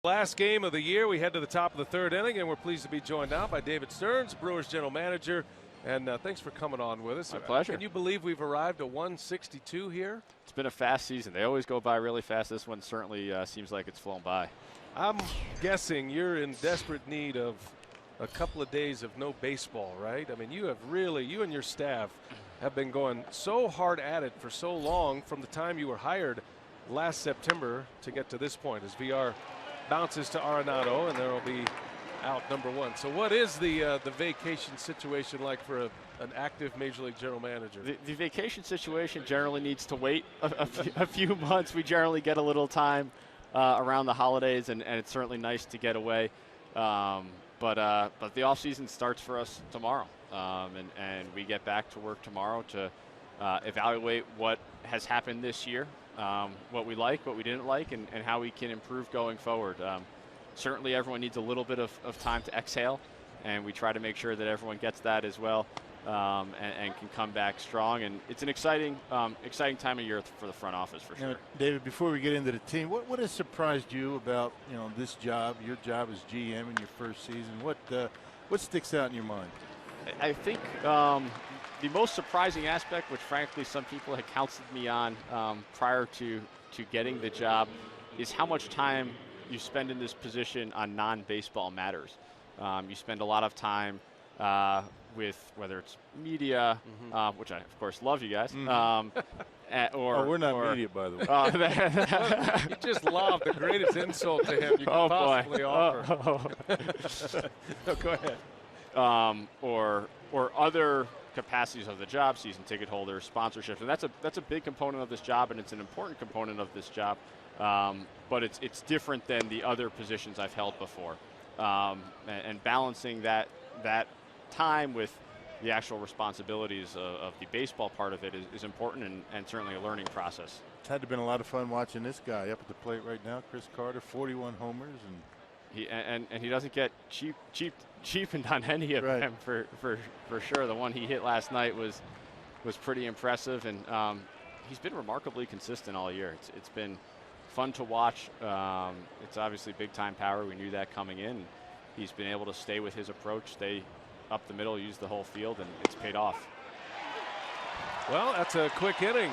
Last game of the year, we head to the top of the third inning, and we're pleased to be joined now by David Stearns, Brewers general manager. And thanks for coming on with us. My pleasure. Can you believe we've arrived at 162 here? It's been a fast season. They always go by really fast. This one certainly seems like it's flown by. I'm guessing you're in desperate need of a couple of days of no baseball, right? I mean, you and your staff have been going so hard at it for so long from the time you were hired last September to get to this point as VR bounces to Arenado, and there will be out number one. So what is the vacation situation like for an active Major League general manager? The vacation situation generally needs to wait a few months. We generally get a little time around the holidays, and it's certainly nice to get away. But the offseason starts for us tomorrow, and we get back to work tomorrow to evaluate what has happened this year, what we like, what we didn't like, and how we can improve going forward. Certainly everyone needs a little bit of time to exhale, and we try to make sure that everyone gets that as well, and can come back strong. And it's an exciting time of year for the front office for sure. Now, David, before we get into the team, what has surprised you about this job, your job as GM in your first season? What sticks out in your mind? I think the most surprising aspect, which frankly some people had counseled me on prior to getting the job, is how much time you spend in this position on non-baseball matters. You spend a lot of time with whether it's media, which I of course love you guys, we're not media, by the way. You just lobbed the greatest insult to him you could possibly offer. No, go ahead. Or other capacities of the job, season ticket holders, sponsorships, and that's a big component of this job, and it's an important component of this job. But it's different than the other positions I've held before, and balancing that time with the actual responsibilities of the baseball part of it is important, and certainly a learning process. It's had to have been a lot of fun watching this guy up at the plate right now, Chris Carter, 41 homers, and he doesn't get cheapened on any of them for sure. The one he hit last night was pretty impressive, and he's been remarkably consistent all year. It's been fun to watch. It's obviously big time power. We knew that coming in. He's been able to stay with his approach, stay up the middle, use the whole field, and it's paid off. Well, that's a quick inning.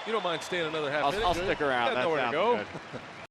You don't mind staying another half inning? I'll stick around. Nowhere to go.